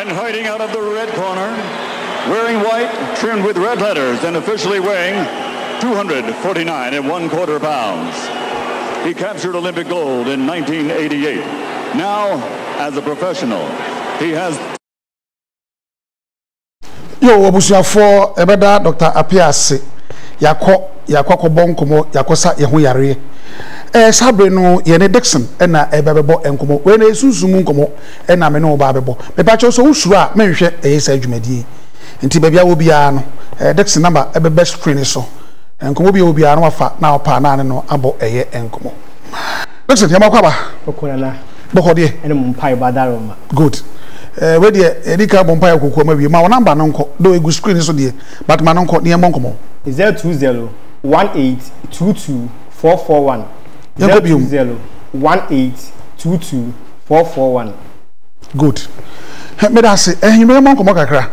And hiding out of the red corner, wearing white, trimmed with red letters, and officially weighing 249 1/4 pounds. He captured Olympic gold in 1988. Now, as a professional, he has... Yo, Obusia for Ebeda Dr. Apiase. Yako bonkomo, yakosa yahu yare. Sabre no yene Dixon ena ebebebo enkomo. We na esusumu nkomo ena me no ba bebo. Me pa cho so usura menhwe eyesa adwumadi. Nti bebia wo bia no Dixon number ebebe screen so. Enkomo bia wo bia no afa na opa na ne no abo eye enkomo. Dixon yamakwa ba. Okonala. Bokode. Ene mumpai badaroma. Good. We de edika bompai kokko ma wi ma number no nko do egu screen so de but ma no nko ne monkomo. 020-1822-441. 020-1822-441. Good. Me da se ehime monkomo kakra.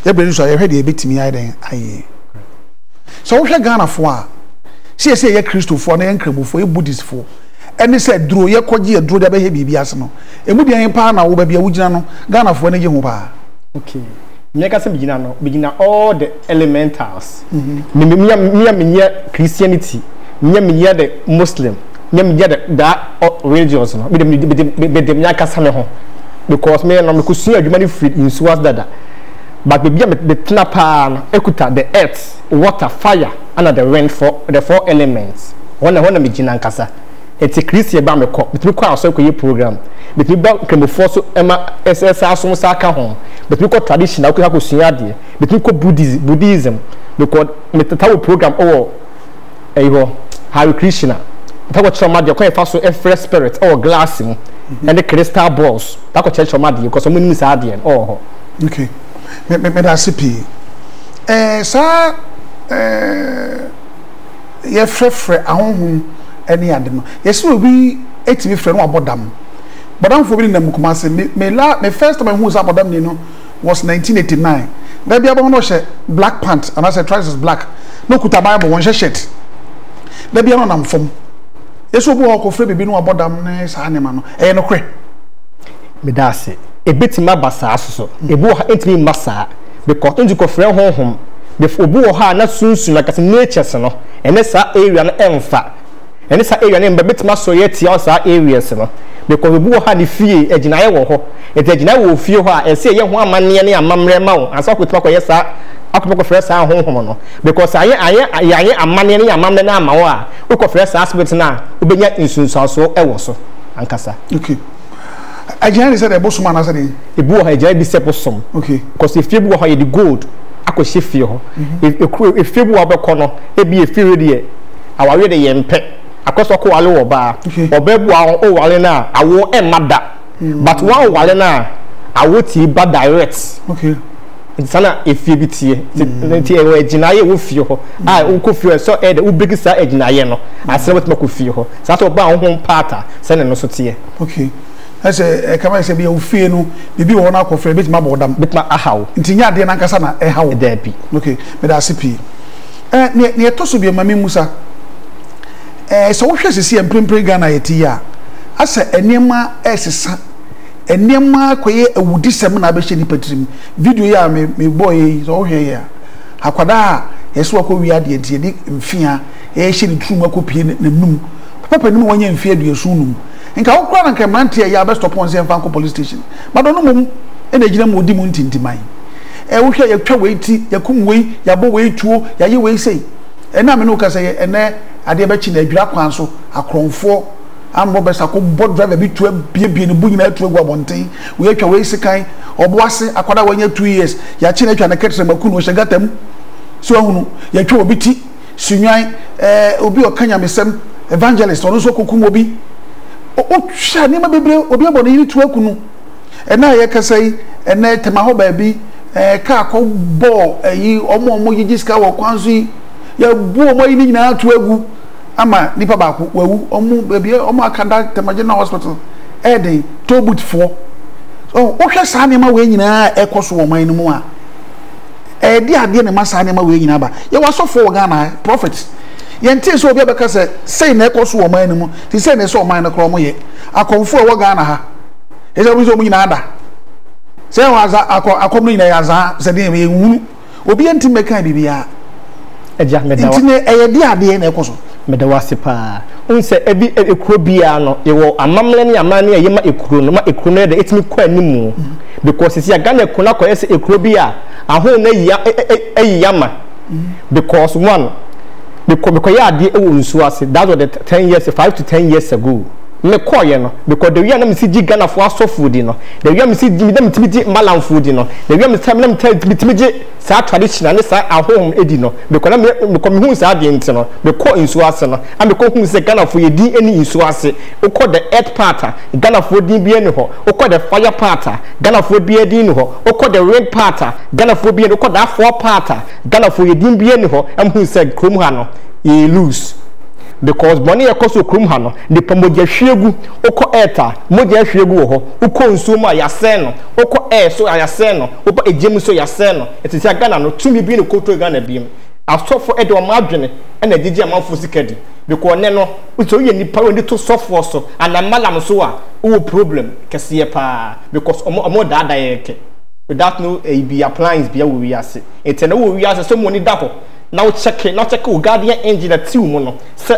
Ye bre so ye hwede ebetimi ayi ayi. So wo hwe Ghana fo a se ye Christofo na ye nkramufo ye Buddhist fo. Eni se duro ye kogye ye duro de be he bibia ase no. Emu de yen pa na wo ba bia wo gina no Ghana fo na ye hu ba. Okay. Nyaka se begin all the elementals. Me Christianity. Me the Muslim. Me the religious no. Me nyaka sa me ho. Because me no me kusu adwuma free in suas dada. But me tnapa na ekuta the earth, water, fire and the rain for the four elements. One me gina nkasa. It's a Christian ba me ko. Me ko aso ko ye program. But me ba kemofo so ema SSR so saka ho. But we got traditional ko sua de. But we got Buddhism because me tatawo program Hare Krishna. That was choma de ko fa so fresh spirit glass and the crystal balls. That ko church choma de because so many sa de okay. Me da sipi. Sa ye frefre ahonhum eni ade no. Yes we be etimi frɛ no abodam. Bodam for be na mkumase me first time who was abodam ni no was 1989. There be abo no she black pant and I said trousers black. No kuta Bible one shirt. There be no nam fom. Yeso bo ko frɛ bibi no abodam ne sa anema no. No kre. Me da se e betima basa asoso. E bo ha entimi masa because nti ko frɛ honhom. The obu ha na sunsun like as nature no. Ene sa area no emfa. Ene sa area no betima so ye tia sa areas no. Because obu ha ni fie aginaye wo ho. E aginaye wo fie ho a ese ye ho amane ne amamre ma wo. Ansa ko ko ye sa akopoko frɛ sa honhom no. Because aye amane ne amamre na ama wo a ko frɛ sa aspect na obenya insunsanso e wo so ankasa. Okay. Aginaye said e bosoma na said ebu ha aginaye bi se bosom. Okay. Because if ebu ha ye the gold akɔhye fie ho. If ebu ha be kɔ no e bi e fie we de awawe de ye mpe. Akoso ko wale wo ba obebu o wale na awo emada but one wale na awo ti ba direct. Okay. Sana efie bitie nti e aginaye wo fie ho a wo ko fie so e de wo big sa aginaye no asere wetu ko fie ho sa to ba ho pata se ne no so tie. Okay. Ese kama ese bi wo fie no bibi wo na ko fie betima bodam betima ahaw nti nya de na nkasa na e hawo da bi. Okay. Me da sipi ne to so bi mami musa so wo hwɛ sisi emprempre Ghana yeti ya asa enema esesa enema koye awudisem na abɛhye ni patrim video ya me boy so wo hwɛ ya akwada yeso akɔ wi ade enti ni mfia ɛhye ni trum akɔpie na num papa nim wanya mfia aduasu num nka wo kora na nka mrante ya best stop on se mfa police station but ono mum ena gina mu odi mu ntintiman wo hwɛ ya twa weiti ya kum wei ya bo wei tuo ya ye wei sei ena me no ka sɛ ene ade be chi na adwira kwan so akronfo ambo be sako board driver bi tu bie ne bu nyina tu egu abonten we atwa we sikan oboase akwada wanya 2 years ya chi na atwa na ketre maku no hyegatam so ahunu ya twa obi ti sunwan obi okanya mesem evangelist ono so kokum obi o hwa ne ma bebre obi abone yiri tu akunu ena ye kasai ena tema ho ba bi ka akọ ball yi omo yigiska wo kwanso ya bu omo yi nyina tu egu ama nipa ba ku wawu omu baby omu akanda temagena hospital eden tobut for so o hwe sa ne ma we nyina ekoso wo man no mu a di ade ne ma sa ne ma we nyina ba ye wasofo Ghana prophet ye ntin so obi abeka say na ekoso wo man no mu ti say na so man no kro mo ye akonfo wo Ghana ha e so bi so mu nyina ada say was akomi na yaza say dey ehunu obi enti meka bibia eja medawa enti ne eyedi ade na ekoso medawa sepa unse ebi ekuro bia no yewo amamle ne amane yema ekuro no ma ekuro no de etimi kwa animu because isi aga na ekuna kwa ese ekuro bia aho na yama because one because ya ade ewo nsu ase that was the 10 years 5 to 10 years ago me koye no because the we na me si Ghana for asofu di no the we me si me dem tibiti malam food no the we me time na me tibiti sa traditional ne sa ahom edi no because na me ko me hu sa ade nti no me ko nsu ase no and me ko hu se Ghana for yedi eni nsu ase o ko the earth part Ghana for din bi eni ho o ko the fire part Ghana for bi edi ni ho o ko the red part Ghana for bi eni o ko the four part Ghana for yedi bi eni ho am hu se krom ha no e lose because money ekoso krum ha no de pamoja hwegu oko eta moja hwegu wo ho uko nsuoma yase no oko so yase no oba ejemu so yase no etisi Ghana no tumi bi no koto Ghana bi m asofo ede o madwene na gigi amanfo sikadi because ne no so ye nipa we to sofo so anamalam so a o problem kese pa because omo dada yeke without no be appliance bia wo wiase etene wo wiase so money dapo now check o guardian angel that two mo no say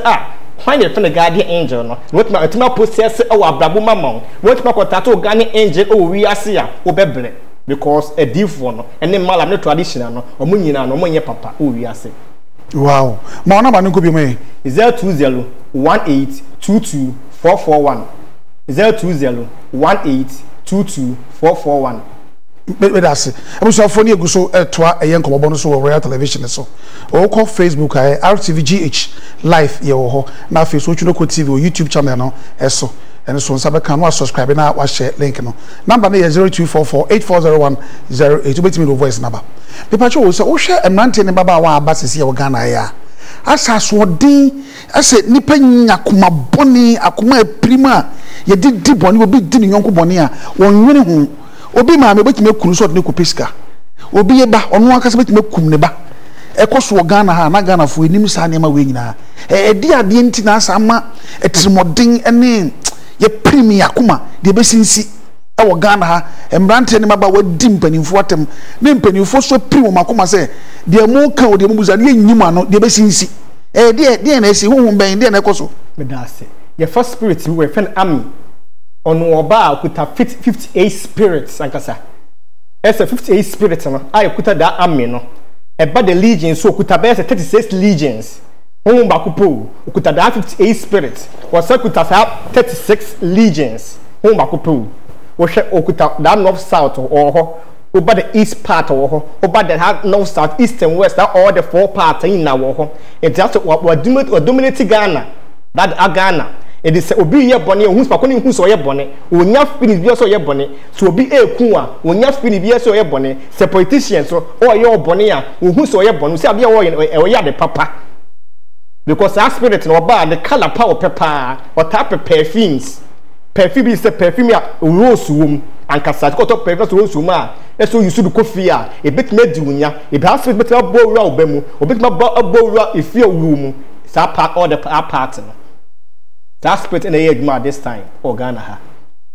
find the friend guardian angel no what my ultimate process o abrabo mama what my contact o guardian angel o we ase a o bebre because a diff one no ene malam no traditional no o munyina no mo nye papa o we ase wow ma na ba nko bi mo 02018224441 02018224441 But that's it. I'm so funny. Go so toa a young common so Royal Television so. Or call Facebook RTVGH live ye ho. Na Facebook no TV or YouTube channel no eso. And so sabe kan wa subscribe na wa share link no. Number na 0244840108. Obeti me voice number. People cho so wo hwe emrante ne baba wa abasisi ye wo Ghana ya. Asa so din ase nipa nyakoma boni akoma prima ye di boni obi di ni yonko boni a wonwene ho obi ma me betime kunu so ne kopeska obi eba ono akasa betime kum ne ba ekoso Ghana ha na Ghana fo enim sa ne ma we nyina edi ade nti na asama etrimoden ene ye premier kuma de besinsi e wo Ghana ha embrante ne maba wadi mpanimfo atem ne mpanimfo so primo makoma se de mu ka o de mu buza ne nyima no de besinsi de na esi honhom ben de na ekoso medase ye first spirit we fen army ono oba akuta 58 spirits ankasa ese 58 spirits no akuta da army no eba the legions so akuta be 36 legions honhom ba kupo akuta da 58 spirits was akuta 36 legions honhom ba kupo wo hwe akuta da north south or over the east part or over the north south east and west that all the four parts in na wo it just what dominate Ghana that Ghana it is obi ye bone hu spako ne hu so ye bone onya finish bi so ye bone so obi eku a onya finish bi so ye bone se politicians so o ye bone a hu so ye bone se abia wo ye the papa because that spirit no ba the color power pepper or type of perfume is a perfume a rose wom ankasa ko to perfume rose wom a eso you should coffee a e bit me di unya e be aspect bit abo wura obamu obit ma abo wura efie owumu sa part all the part no that spirit in the age this time or Ghana ha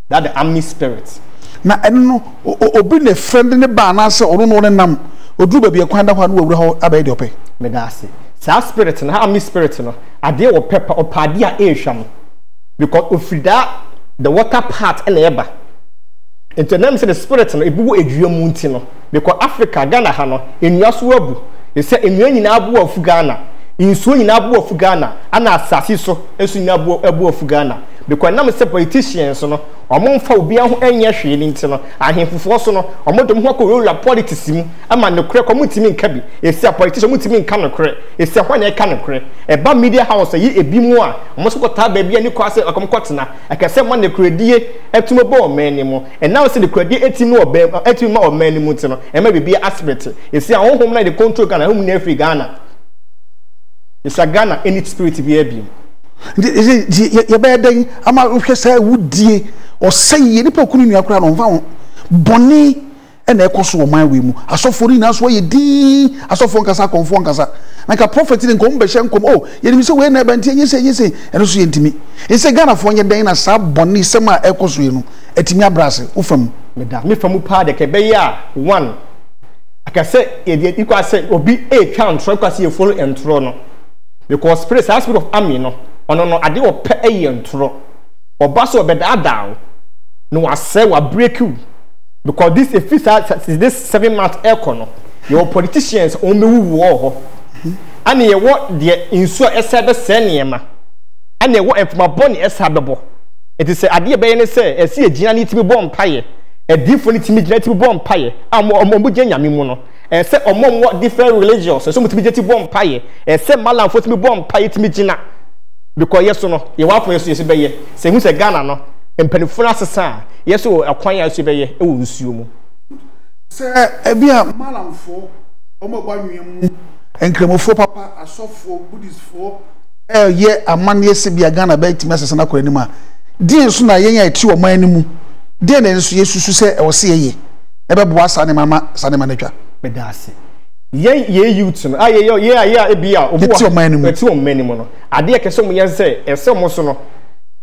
that the army spirit na eno obi ne friend ne ba na se ono no ne nam oduru ba bi kwanda kwa no wura ho abai de ope me da se that spirit na army spirit no ade wo pepper opade a ehwam because ofrida the water part and eba into them say the spirit no ebu eduamu nti no because Africa Ghana ha no enua so abu e say enua nyina abu afu Ghana insuo nyina abu afu Ghana ana asasi so esu nyina abu afu Ghana because na me say politicians no omo mfa obi aho anya hwe ni nti no ahemfofo so no omo dom ho ko rola politics mu ama ne kure ko mutimi nka bi esi a politician mutimi nka no kure esi a hwana eka no kure eba media house yi ebi mu a omo so ko ta ba bia ni ko ase akom kotena akase mo ne kure die etumo bo omani mu and now say the kure die etim no obem etim ma omani mu nti no e ma bibia aspect esi a honhom na the control Ghana hom na free Ghana it's a Ghana in its spirit be abim ye be den ama hwe say wudie o say nipa kunu nua kura no mfa boni e na ekoso wo man we mu asofori na so ye di asofo nkasa konfo nkasa na ka prophet ni nkom be hye nkom oh ye ni se we na ba ntie yese eno so ye ntimi e se Ghana fo nye den na sa boni sema ekoso ye no etimi abrase ufam me da me famu pa de ke be ya one aka say e equal say obi e twa ntro kwa say e follow ntro no because spirit of army no ono no ade wo pe e ntro oba so be da down no wa say wa break you because this this 7 month econo your politicians on me wo and ye what the insu esebe senema and ye what if my body esabebo it is ade be ne say esi agina ni timi bom paye e different timi gina timi bom paye ambo nyame mu no e say omom different religions so mutimi jeti bom paye e say malam fo timi bom paye timi gina because yes no ye wa for yes be ye say hu say Ghana no empanifo asesa yes o akwan ya so be ye e wo nsuo mu say e bia malamfo omo gbanwem enkremofo papa asofo buddhistfo ye amane se bia Ghana ba timi asesa na kwani ma die so na yen ya ti o man nimu die na nso yesusu se e wo se ye e be boa sane mama sane manatwa bedase ye youth no ye e bia obo ti o man nimu no ade ke so mo yen se e se mo so no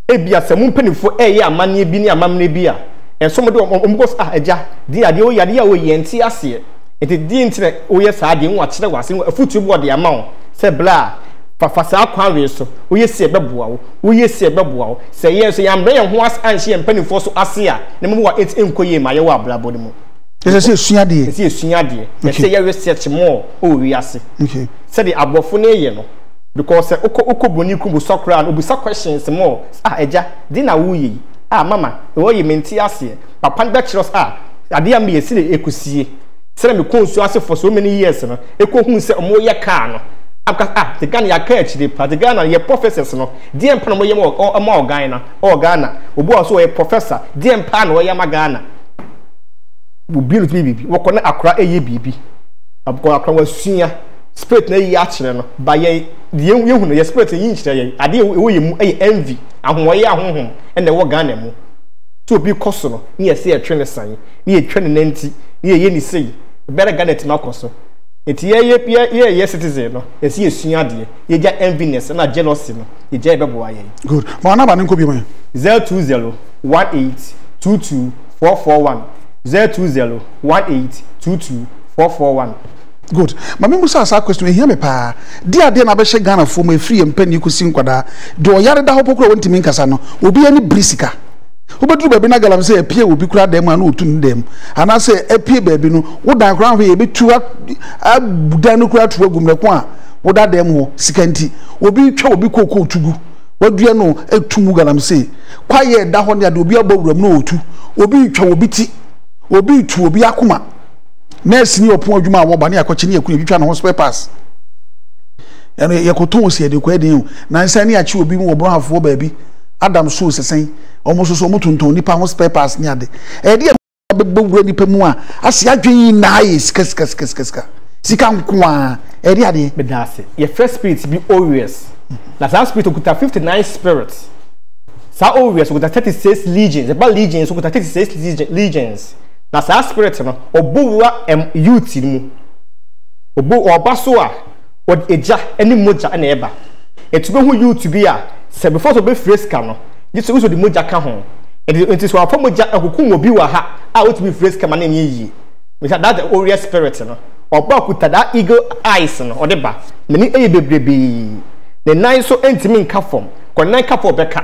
e bia se mo mpanifo ye amane bi ni amamne bi a e so mo de omgos eja di ade o yade ya o ye nti ase enti di ntine o ye sa ade nwa kire wase afutu bo de ama o se bla fafasa akwa we so o ye se beboa o ye se beboa o se ye so yambre ye ho as anhye mpanifo so ase a ne mo wa enkoye ma ye wa ablabo de mo ese suade ese suade ese ye research mo o wi ase okay se de abofo na ye no because okoboni kubu sokra no obusa questions mo eja di na wo yi mama wo yi menti ase papa da kiros ade am ye sile ekusie sele me konsu ase for so many years no ekohun se omo ye ka no the Ghana ya ka achide pa the Ghana ye professors no di empa no mo ye mo Ghana obu aso ye professor di empa no ye ma Ghana obi no bibi wo kona akra eye bibi abko akra wasua spirit na yi akire no ba ye yehu no ye spirit yi nkire ye ade wo ye mu envy ahoye ahohom ene wo Ghana mu to bi koso no ne ye se ye twene san ne ye twene nanti ne ye ni sei better Ghana ti makoso eti ye citizen no ye se ye sua ade ye ja enviness na jealousy no ye ja bebo aye good ma na ba nko bi mo 02018224441 02018224441 good mama musa asa question here me pa di ade na be hye Ghana fo ma free empani kusi nkwada do yare da hopokro wontimi nkasa no obi ani brisika obedru baby na galam say epie obi kura dem na otun dem ana say epie baby no wo dan kura ho ye betu abudan no kura to agumreko a wo da dem ho sikanti obi twa obi kokko tugu wadua no etumu galam say kwaye da ho ne ade obi abawuram no otu obi twa obi ti obi tu obi akoma nurse ni opon adwuma wo ba ne akoche ne yakunu bitwa na hospital pass eno yakoton osi ade kwa den na nsa ne achi obi mu wo bro hafo baby Adam so sesen almost so mutunton nipa hospital pass ne ade e de bebogura nipa mu a ase adwen na ye sika nko a e de ade bedase your first spirit be always na that spirit okuta 59 spirits sa always okuta 36 legions about legions okuta 36 legions na sa spirit no obuwa youth mu obaso a eja eni moja na eba etube hu youth bi a se before to be freska no this also the moja ka ho it is wa moja akukun obi wa ha a what be freska ma na yi that the warrior spirit no oba kuta that eagle eyes no odeba mani eye bebrebe the nine so entimi nka form ko nine ka for beka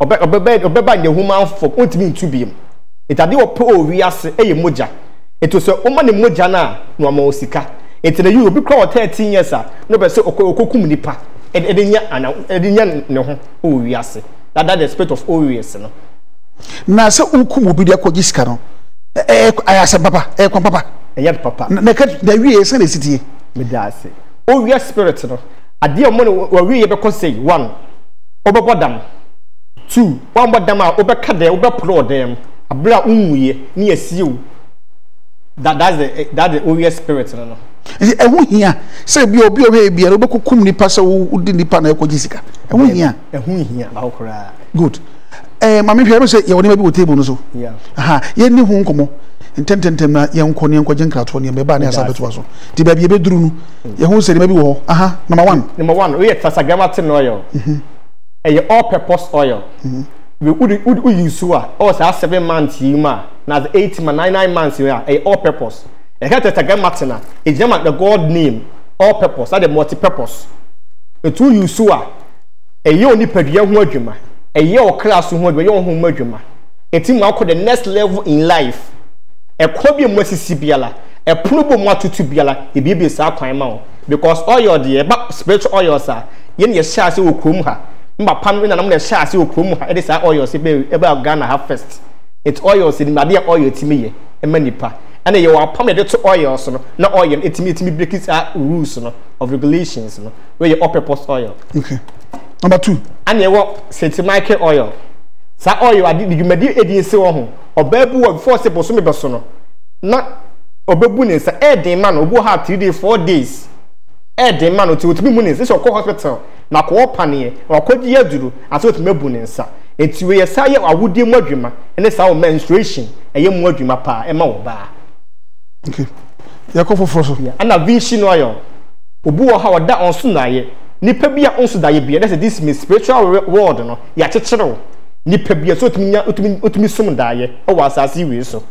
obeba ne human form ontimi ntu biem itade opo owiase eye moja eto so o ma ne moja na no ama osika etene you obi kra 13 years a no be se okokum nipa edenya ne ho owiase that the spirit of owiase no na se ukum obi de akogisika no ayase papa kwa papa papa na ka da wie se na sitie medase owiase spirit no ade o mo wa wie be ko say 1 obebodam 2 one bodam a obeka de obepro dem abra unwuye ni asiu that's the owiase spirit no ehu hia se bi obi o he bia obekokum nipa se wo di nipa na ekogisika ehu hia ba okra good mama hwe me se ye woni ma bi wo table no so yeah aha ye ni hu nkomo ntentem na ye nko ne nkoje nkrato ne me ba ne asabeto so ti ba bi e beduru no ye hu se ne ma bi wo aha number 1 we tasagamatin oil all purpose oil we use so all 7 months yi ma na the 8 months 99 months here all purpose e ka tetragrammaton na e jama the god name all purpose that the multi purpose etu yusu a eye oni padua ho adwuma eye o class ho adwuma ye ho adwuma eti mu akọ the next level in life e ko bi mu asisi biala e pono bo mu atutu biala e bibi sa kwan ma o because oil the ba spiritual oil sa ye ne sha se okrom ha mba pam na nam ne sha se okrom ha e de sa oil se be e ba Ghana have first it oil se ma de oil timi ye e manipa and ye wa pam de to oil so no na oil etimi break it rules no of regulations no where you purpose oil. Okay. Number 2. And ye wa St. Michael oil. Sa oil adi dwumadi edi se wo ho obabu wo before se boso me beso no na obabu ne sa e den man obu ha 3 days 4 days e den man o ti otimi mu ne se so ko hospital na ko pane o ko gi aduru aso otimi bu ne nsa enti we ye sa ye awudi mu adwuma ene sa o menstruation eye mu adwuma pa e ma wo ba. Okay. Ya ko foforo so. Ana vision oil obu wo ha oda onso na ye nipa bia onso da ye bia that this is spiritual world no ya chechero nipa bia so otumi sum da ye o wa asase wi so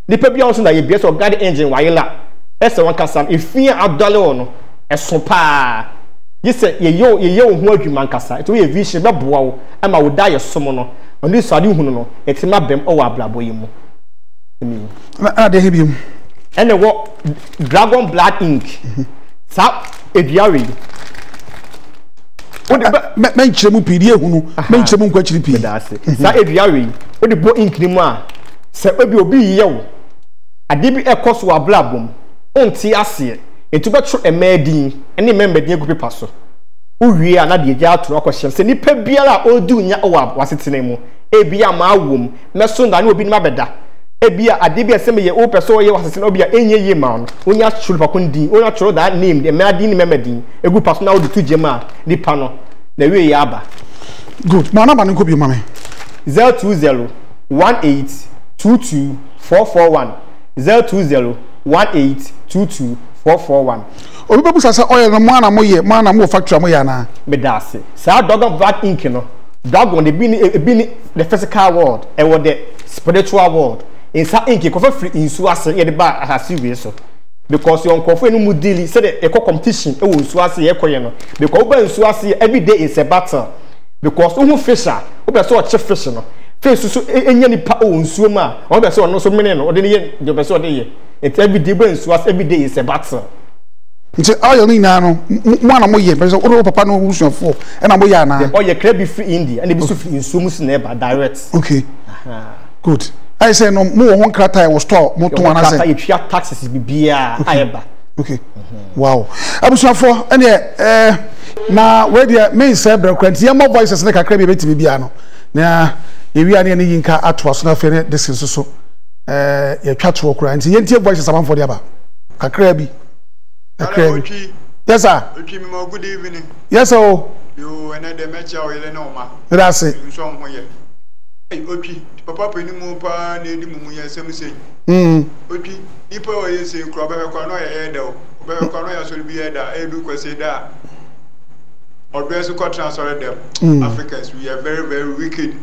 nipa bia onso da ye bia so guard engine wa yela ese won kasam efia adole no eso pa yese ye ho adwuma nkasa to ye vision be boa wo ama wo da ye som no oni so ade hunu no etima bem o wa ablabo yi mu na de hebium ene wo dragon blood ink sa eduare men chiremu pidi ehunu men chiremu kwa chiri pidi sa eduare wo de bo ink ni mu a se obi yewo ade bi ekoso ablabom onti ase etu betro emedin ene memedin egu pepa so uwie a na de gya atoro akohye se nipa biara odu nya owa wasetene mu ebia ma awom meso nda na obi ni mabeda ebia ade bi asem ye o peso ye wasetene obi a enye ye ma no onya churu pakundi onya churu that name the medin ni memedin egu paso na odu tujema nipa no na wie ya aba. Good ma na ba nko bi mame 020 18 22 441 020 18 22 441 obi bebu sasa oil no mana mo factory mo ya na bedase sa dogon vat ink no dogon de bi the physical world and what the spiritual world in sa ink ko fa free insu ase ye de ba asase wi so because your nkofo enu mu deal say the eco competition e wo insu ase ye koye no because oba insu ase every day is a battle because who fisher oba so che fish no fish so enya ni pa o insu ma oba so no so mene no de ye de oba so de ye it every day ba insu ase every day is a battle. Nti oil ni na no mo na mo ye person o papa no husuafo e na mo ya na oil crab be free India and be so free insu mu na direct. Okay. Good. I say no mo ho krata e wo store mo to ana say you tria taxes bibia ayeba. Okay. Wow. Abusuafo ene na we dia me say brekwanti mo voices na kakra bi betimi bia no na ewi ane ne yinka ato aso na fe ne this so ye twatwo kura nti yentie voices amanfo dia ba kakra bi. Okay. Yes sir. Good evening. Yes sir. You and the match or you know ma. That's it. Hey, okay. Papa penny mo pa na edi mumu ya sem sei. Okay. Ipa o ye sei kro ba kwa no ya eda o. Ba kwa no ya so bi eda edu kwese da. Odresu ko transfer them. Africans we are very very wicked.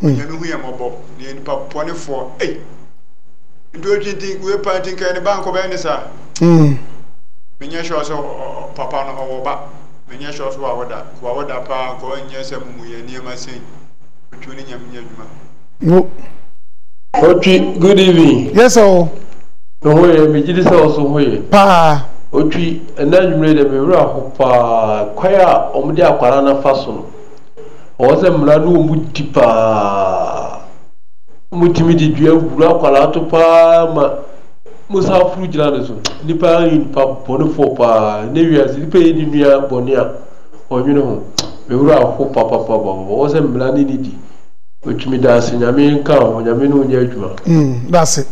You know who am about. The papa 24. Hey. Do you think we parting can the bank of any sir? Menya sure so papa no oba. Menya sure so wawoda pa ko nya sem mu ye niema sei. Otuni nyam nya djuma. No. Otwi, good evening. Yes sir. No way me jidi se oso hoye. Pa. Otwi ena djumre de me wura ho pa kwaya omde akwara na faso no. O se mra no mu tipa. Mutimi di dua wura akwara to pa ma musa furu jira ne so nipa yin pa bonu fo pa ne wiase nipa yin nua bonu a onwene ho me wura ho pa o se mla ni di otumi da se nyame nka ho nyame no nya adwuma that's it.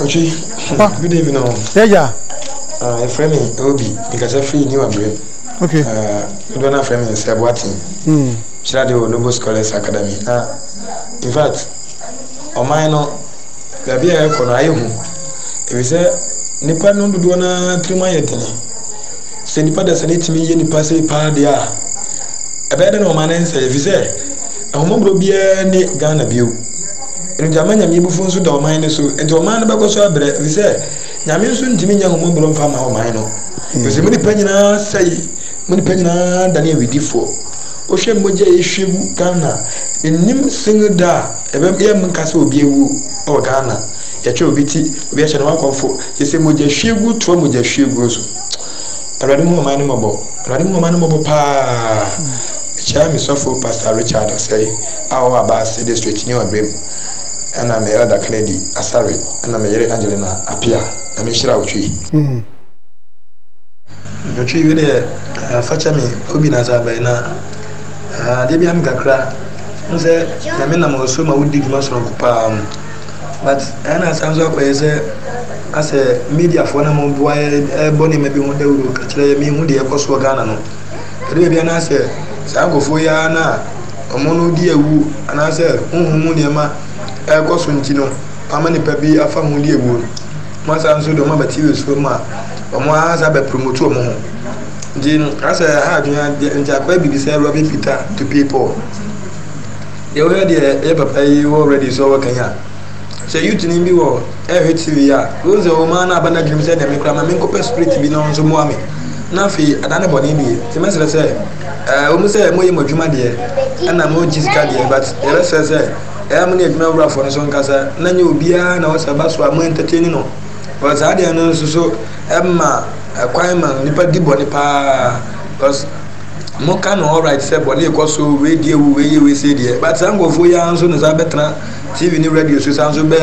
Okay. Good evening. Yeah. Frame Obi because I free new abre. Okay. We don't have frame say what Chirado Noble Scholars Academy. In fact, o mine no there be a kono ayehu. If we say nipa no do na trima yetene. Se nipa da sane timi ye nipa say pa dia. E be de no man say if we say ahomobro bia ni Ghana bio. njama nyame bufu nso da oman ne so enti oman ne bɛkɔ so abrɛ bi sɛ nyame nso ntimi nya homo bro mfa ma oman no bi mu ni panyina sai mu ni panyina da ne widifo o hwɛ mogya ehwegu Ghana enim single da ebe ye mnkasa obi ewu o Ghana ya che obi ti obi a chana wakɔfo yese mogya hwegu to mogya hwegu so awade mu oman ne mɔbɔ awade mu oman ne mɔbɔ pa cha mi sofo Pastor Richard say awo abase district ni obrem ana me Elder Kennedy Asare ana me yere Angelina Apia na me shira otwi otwi we de facha me obi na za bai na de bi am kakra nse na me na mo so ma wudi djuma so pa but ana sanzo ko yese ase media fo na mo boa boni me bi ho dawuro ka kire me hu de ekoso Ghana no de bi ana ase sagofo ya na omono di ewu ana ase hunhumu ne ma ekoso ntino amani pa bi afa hu di ewu ma sanzo do ma ba TV so ma omo asa be promote omo ho din asa ha adwunya nja kwa bibi say Robin Peter to people you already papa you already so wakanya so you tini bi wo TV ya those o ma na bana dream say dem kra ma me ko spirit bi no so mo ame na fi adane boni bi ti mesele say o mu say mo ye madwuma de na mo jisika de but e say say mo ne adwuma wura fo no so nkasa na nya obia na wo say ba so am entertain no but ade no so emma akwaima nipa di boni pa because mo kan all right say boni e ko so we die we say de but angofo ya nso no za betra TV ni radio so sanso be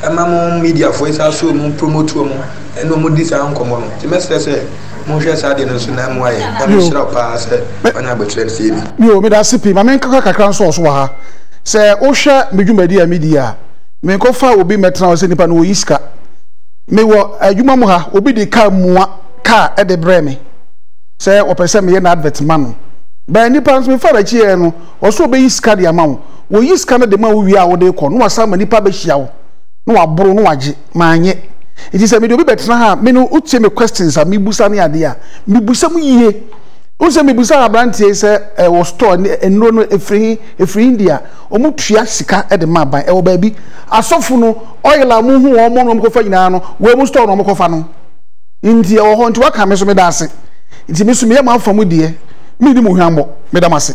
emma mo media fo isa so mo promote mo eno mo di sa ankomo no ti mesele say mo hwe sa de no so na mo aye na me shira pa say bana betre say bi yo me da sipi ma men kakra nso so ha say o hwe medwumadi a media me ko fa obi metra o say nipa no yiska me wo adwuma mo ha obi de ka mua ka e de breme say o pese me ye na advert man no ba nipa nso me fa da chi e no o so obi yiska de ama wo yiska na de ma wo wi a wo de ko no wasa ma nipa be hia wo no waboro no wage ma anye it is a me de obi betra ha me no utie me questions a me busa ne ade a me busa mu yie unse me busa abrantie se wo store enro no efri India o mu tua sika e de ma ban e wo ba bi asofo no oil a mu hu o mo no ko fa nyina no we mu store no mo ko fa no inti o ho nti waka me so me da ase inti me so me ma fa mu de me ni mo hwambo me da mase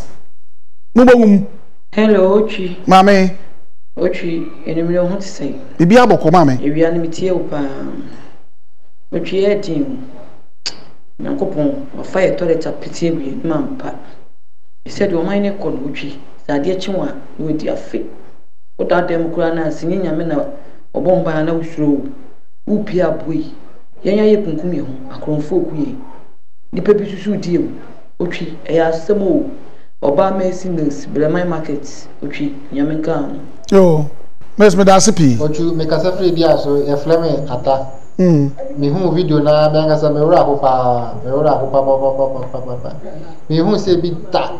mo ba wum hello Ochi mame Ochi enemi ho tsai bibi aboko mame ewia na mitie wo pa Ochi etin Nakopon ofa e toilet apiti ewie mampa he said o mine ko no Ochi sade chinwa we di afe o da dem kura na sinye nyame na obomba na usuro upi aboi yenya ye kunkum ye ho akronfo okuye nipa bi susu die Ochi e ya semo oba mercenaries Bremen market Ochi nyame kan yo mes me da sipi Ochi me kasa free dia so e flame ata mi hu video na benga sa me ura ko pa mi hu se bi ta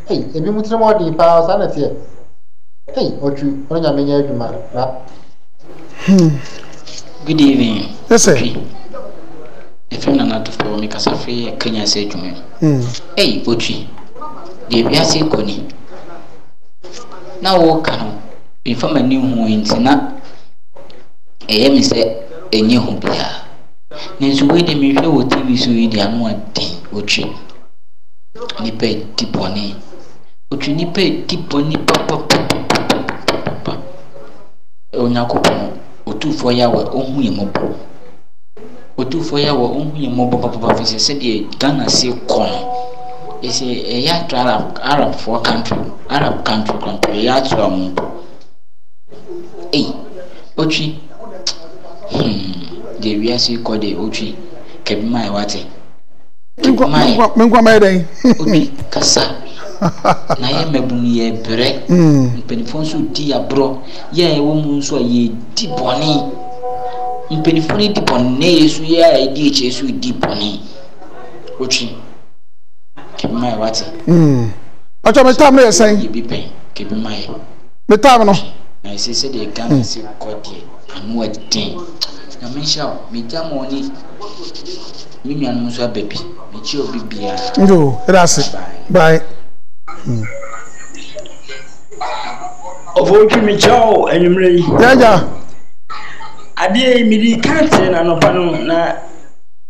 hey e bi mutre mo di pa sa na tie hey Ochi ono nya me nya adwuma na good evening yes sir if you na to for me kasa free Kenya say adwuma hey Ochi de bia se koni na wo kan bi fa mani hu intina mi se enye hu bia nenso we de mi hwe wo TV so yi dia no adin Ochi ni pe tiponi Ochi ni pe tiponi papa onyakopo otufo ya we ohun yemobo otufo ya we ohun yemobo papa fi se de Ghana se kono ese ya Arab for country ya tram Ochi de we see ko de Ochi kebi mai wate mengwa mai dai Ochi kasa na ye mebuni ye bre mpenifon so di abro ye wo mu so ye di boni mpenifon di boni yesu ye di chesu di boni Ochi kebi mai wate acha me tam na yesen ye bi pen kebi mai me tam no na se de Ghana se ko de anu adin na me sha me jamoni mi nanu so baby me chi obi bia ndo erase bye Ovoki mi chao enyumre. Jaja. Ade mi di kante na no pano na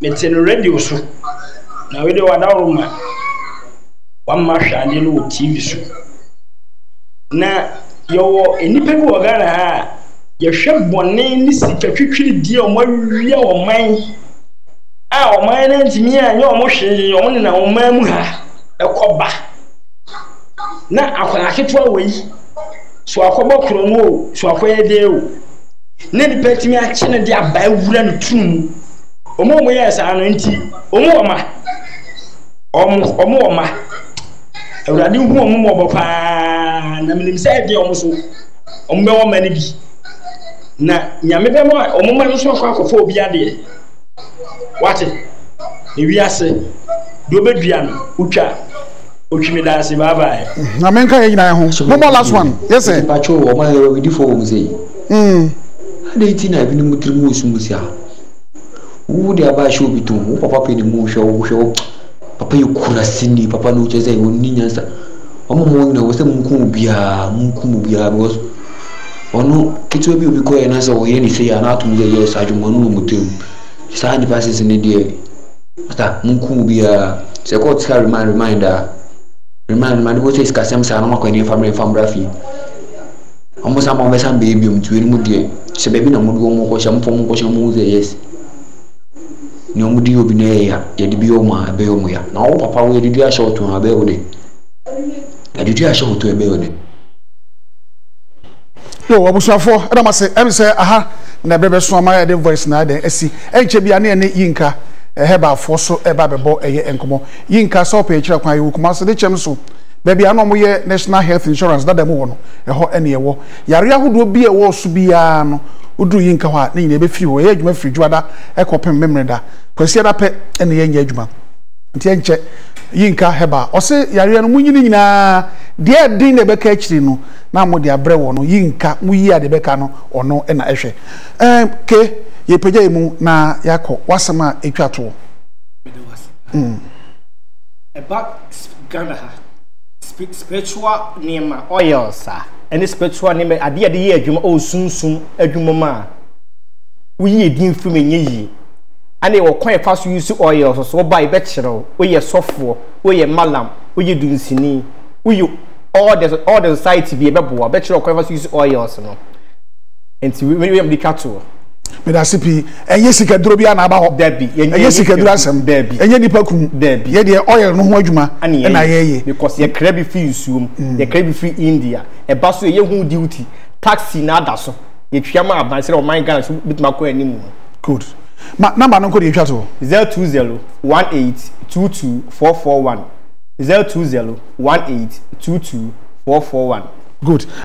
meteno radio so. Na we de wadaruma. Wamma hwa ade no TV so. Na yo enipa bi wogana ha yehwe bone ni sika twitwiri die o mawiya o man a o man na ntimi anya o mo hwe o mo na o man mu ha ekoba na akwara ketwa wei so akoba kromo so akoye de o na di petimi a che ne de abai wura no tum o mo yesa no nti o mo ma awurade hu o mo bopa na minim say de o mo so o mo be o mani bi na nyame be mo o mo ma no so akofo obi ade wate e wiase do bedua no utwa otwimi danse bye bye na menka ye nyina ho mo last one yes sir pacho o ma we di for o say ade ti na bi ni mutrim osumusia wo de aba show bitu wo papa pe ni mu hwe papa yukura sini papa no cheze woni nyansa omo mo na wo se munku bia because ono kitu bi obi ko ye na se wo ye ni se ya na atum ye yes adwuma no mutem sa ni passes ni die ata munku bia se ko tsa reminder wo se skasem sa na makwa ni family rafi omo sa mo be sam baby mtu ni mu die se baby na mu do mo ko sham mu ze yes ni omudi obi na ya de bi o ma be o mo ya na wo papa wo de a short to abe o de de a short to abe o de yo abusafo ada mase em say aha na bebe so ma ya de voice na de asi enche bia na ne yinka heba fo so eba bebo eye enkomo yinka so pa ekira kwan yukuma so de chem so baby ano mo ye national health insurance da dem wo no eho ene ewo yare ahodo bi ewo so bia no udu yinka ho a ne nyina be firi wo ye adwuma firi dwada ekopem memre da kwasi da pe ene ye nya adwuma nti enche yinka heba o se yare no munyini nyina de din ne be ka akiri no na mo de abre wo no yinka muyi ade be ka no ono na ehwe ke ye pagya mu na yakọ wasama etwato about Ghana spiritual name oils any spiritual name ade ade ye adwuma o sunsun adwuma ma wo ye din fim enye yi ane wo kwan fa so use oils so buy be chiro wo ye sofo wo ye malam wo ye dunsini wo ye all the society be bebo be chiro kwan fa so use oils no enti we am di kato me da sipi enye sikaduro bia na aba ho dabi enye sikaduro asem dabi enye nipa kum dabi ye de oil no ho adwuma na ye because ye crab fi nsuom ye crab fi India e ba so ye hu duty taxi na ada so ye twia ma aban se o man Ghana so bituma ko animu good ma number no ko de twa to 02018224441 02018224441 good